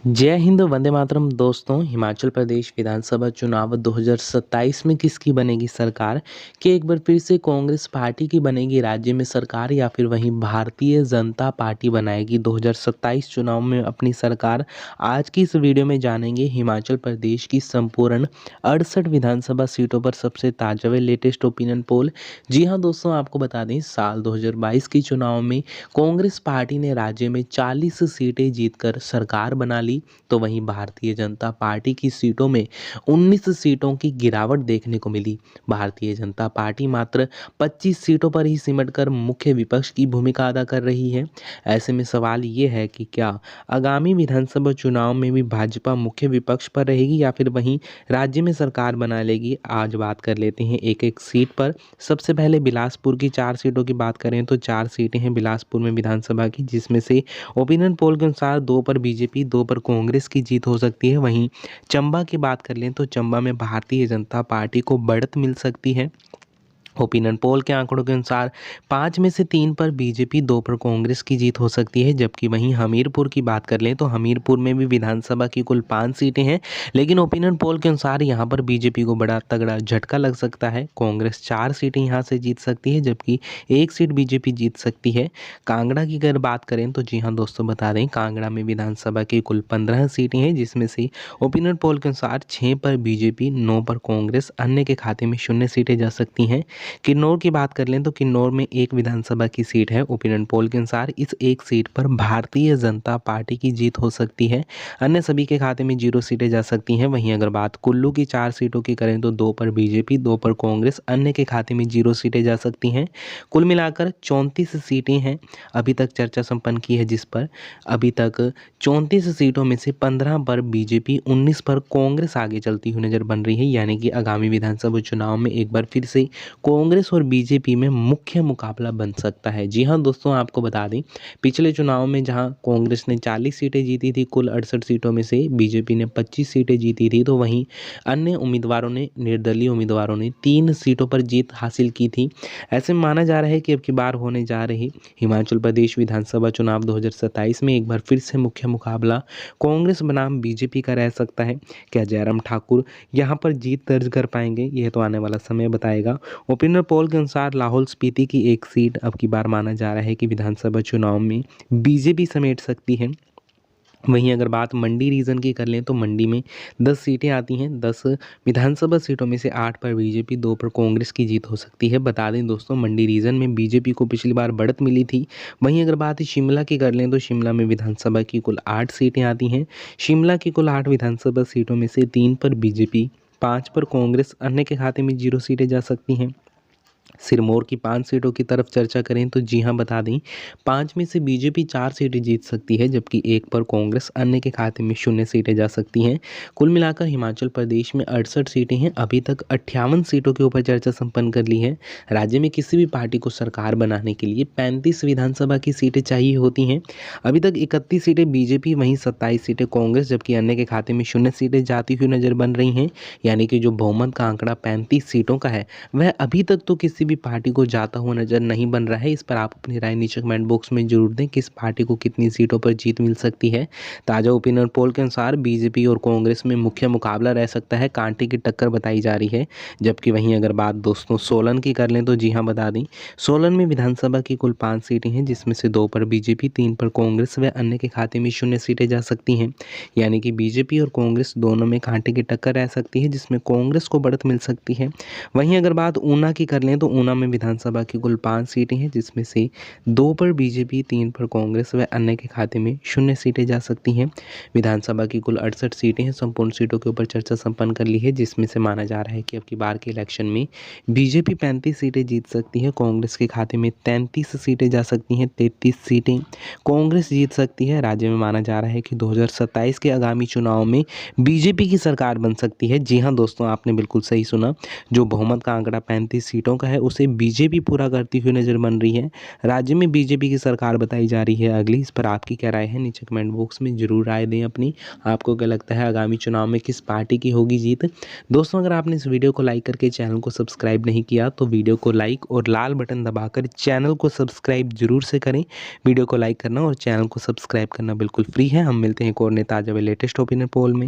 जय हिंद, वंदे मातरम। दोस्तों, हिमाचल प्रदेश विधानसभा चुनाव 2027 में किसकी बनेगी सरकार? कि एक बार फिर से कांग्रेस पार्टी की बनेगी राज्य में सरकार या फिर वहीं भारतीय जनता पार्टी बनाएगी 2027 चुनाव में अपनी सरकार? आज की इस वीडियो में जानेंगे हिमाचल प्रदेश की संपूर्ण 68 विधानसभा सीटों पर सबसे ताजा व लेटेस्ट ओपिनियन पोल। जी हाँ दोस्तों, आपको बता दें साल 2022 के चुनाव में कांग्रेस पार्टी ने राज्य में 40 सीटें जीतकर सरकार बना ली, तो वहीं भारतीय जनता पार्टी की सीटों में 19 सीटों की गिरावट देखने को मिली। भारतीय जनता पार्टी मात्र 25 सीटों पर ही सिमटकर मुख्य विपक्ष की भूमिका अदा कर रही है। ऐसे में सवाल ये है कि क्या आगामी विधानसभा चुनाव में भी भाजपा मुख्य विपक्ष पर रहेगी या फिर वहीं राज्य में सरकार बना लेगी? आज बात कर लेते हैं एक एक सीट पर। सबसे पहले बिलासपुर की 4 सीटों की बात करें तो 4 सीटें हैं बिलासपुर में विधानसभा की, जिसमें से ओपिनियन पोल के अनुसार 2 पर बीजेपी, 2 पर कांग्रेस की जीत हो सकती है। वहीं चंबा की बात कर लें तो चंबा में भारतीय जनता पार्टी को बढ़त मिल सकती है। ओपिनियन पोल के आंकड़ों के अनुसार 5 में से 3 पर बीजेपी, 2 पर कांग्रेस की जीत हो सकती है। जबकि वहीं हमीरपुर की बात कर लें तो हमीरपुर में भी विधानसभा की कुल 5 सीटें हैं, लेकिन ओपिनियन पोल के अनुसार यहां पर बीजेपी को बड़ा तगड़ा झटका लग सकता है। कांग्रेस 4 सीटें यहां से जीत सकती है, जबकि 1 सीट बीजेपी जीत सकती है। कांगड़ा की अगर बात करें तो जी हाँ दोस्तों, बता दें कांगड़ा में विधानसभा की कुल 15 सीटें हैं, जिसमें से ओपिनियन पोल के अनुसार 6 पर बीजेपी, 9 पर कांग्रेस, अन्य के खाते में 0 सीटें जा सकती हैं। किन्नौर की बात कर लें तो किन्नौर में एक विधानसभा की सीट है। ओपिनियन पोल के अनुसार इस एक सीट पर भारतीय जनता पार्टी की जीत हो सकती है। अन्य सभी के खाते में 0 सीटें जा सकती हैं। वहीं अगर बात कुल्लू की 4 सीटों की करें तो 2 पर बीजेपी, 2 पर कांग्रेस, अन्य के खाते में 0 सीटें जा सकती हैं। कुल मिलाकर 34 सीटें हैं अभी तक चर्चा संपन्न की है, जिस पर अभी तक 34 सीटों में से 15 पर बीजेपी, 19 पर कांग्रेस आगे चलती हुई नजर बन रही है। यानी कि आगामी विधानसभा चुनाव में एक बार फिर से कांग्रेस और बीजेपी में मुख्य मुकाबला बन सकता है। जी हाँ दोस्तों, आपको बता दें पिछले चुनाव में जहां कांग्रेस ने 40 सीटें जीती थी, कुल 68 सीटों में से बीजेपी ने 25 सीटें जीती थी, तो वहीं अन्य उम्मीदवारों ने, निर्दलीय उम्मीदवारों ने 3 सीटों पर जीत हासिल की थी। ऐसे में माना जा रहा है कि अब की बार होने जा रही हिमाचल प्रदेश विधानसभा चुनाव 2027 में एक बार फिर से मुख्य मुकाबला कांग्रेस बनाम बीजेपी का रह सकता है। क्या जयराम ठाकुर यहाँ पर जीत दर्ज कर पाएंगे? यह तो आने वाला समय बताएगा। ओपिनियन पोल के अनुसार लाहौल स्पीति की एक सीट अब की बार माना जा रहा है कि विधानसभा चुनाव में बीजेपी समेट सकती है। वहीं अगर बात मंडी रीजन की कर लें तो मंडी में 10 सीटें आती हैं। 10 विधानसभा सीटों में से 8 पर बीजेपी, 2 पर कांग्रेस की जीत हो सकती है। बता दें दोस्तों, मंडी रीजन में बीजेपी को पिछली बार बढ़त मिली थी। वहीं अगर बात शिमला की कर लें तो शिमला में विधानसभा की कुल 8 सीटें आती हैं। शिमला की कुल 8 विधानसभा सीटों में से 3 पर बीजेपी, 5 पर कांग्रेस, अन्य के खाते में 0 सीटें जा सकती हैं। सिरमौर की 5 सीटों की तरफ चर्चा करें तो जी हाँ, बता दें 5 में से बीजेपी 4 सीटें जीत सकती है, जबकि 1 पर कांग्रेस, अन्य के खाते में 0 सीटें जा सकती हैं। कुल मिलाकर हिमाचल प्रदेश में 68 सीटें हैं। अभी तक 58 सीटों के ऊपर चर्चा संपन्न कर ली है। राज्य में किसी भी पार्टी को सरकार बनाने के लिए 35 विधानसभा की सीटें चाहिए होती हैं। अभी तक 31 सीटें बीजेपी, वहीं 27 सीटें कांग्रेस, जबकि अन्य के खाते में 0 सीटें जाती हुई नजर बन रही हैं। यानी कि जो बहुमत का आंकड़ा 35 सीटों का है, वह अभी तक तो किसी भी पार्टी को जाता हुआ नजर नहीं बन रहा है। इस पर आप अपनी राय नीचे कमेंट बॉक्स में जरूर दें, किस पार्टी को कितनी सीटों पर जीत मिल सकती है। ताजा ओपिनियन पोल के अनुसार बीजेपी और कांग्रेस में मुख्य मुकाबला रह सकता है, कांटे की टक्कर बताई जा रही है। जबकि वहीं अगर बात दोस्तों सोलन की कर लें तो जी हाँ, बता दें सोलन में विधानसभा की कुल 5 सीटें हैं, जिसमें से 2 पर बीजेपी, 3 पर कांग्रेस व अन्य के खाते में 0 सीटें जा सकती हैं। यानी कि बीजेपी और कांग्रेस दोनों में कांटे की टक्कर रह सकती है, जिसमें कांग्रेस को बढ़त मिल सकती है। वहीं अगर बात ऊना की कर लें तो ऊना में विधानसभा की कुल 5 सीटें हैं, जिसमें से 2 पर बीजेपी, 3 पर कांग्रेस व अन्य के खाते में 0 सीटें जा सकती हैं। विधानसभा की कुल 68 सीटें हैं। संपूर्ण सीटों के ऊपर चर्चा संपन्न कर ली है, जिसमें से माना जा रहा है कि अब की बार के इलेक्शन में बीजेपी 35 सीटें जीत सकती है, कांग्रेस के खाते में 33 सीटें जा सकती हैं, 33 सीटें कांग्रेस जीत सकती है। राज्य में माना जा रहा है कि 2027 के आगामी चुनाव में बीजेपी की सरकार बन सकती है। जी हाँ दोस्तों, आपने बिल्कुल सही सुना। जो बहुमत का आंकड़ा 35 सीटों का है, उसे बीजेपी पूरा करती हुई नज़र बन रही है। राज्य में बीजेपी की सरकार बताई जा रही है अगली। इस पर आपकी क्या राय है? नीचे कमेंट बॉक्स में ज़रूर राय दें अपनी। आपको क्या लगता है आगामी चुनाव में किस पार्टी की होगी जीत? दोस्तों, अगर आपने इस वीडियो को लाइक करके चैनल को सब्सक्राइब नहीं किया तो वीडियो को लाइक और लाल बटन दबाकर चैनल को सब्सक्राइब जरूर से करें। वीडियो को लाइक करना और चैनल को सब्सक्राइब करना बिल्कुल फ्री है। हम मिलते हैं एक और नए ताज़ा व लेटेस्ट ओपिनियन पोल में।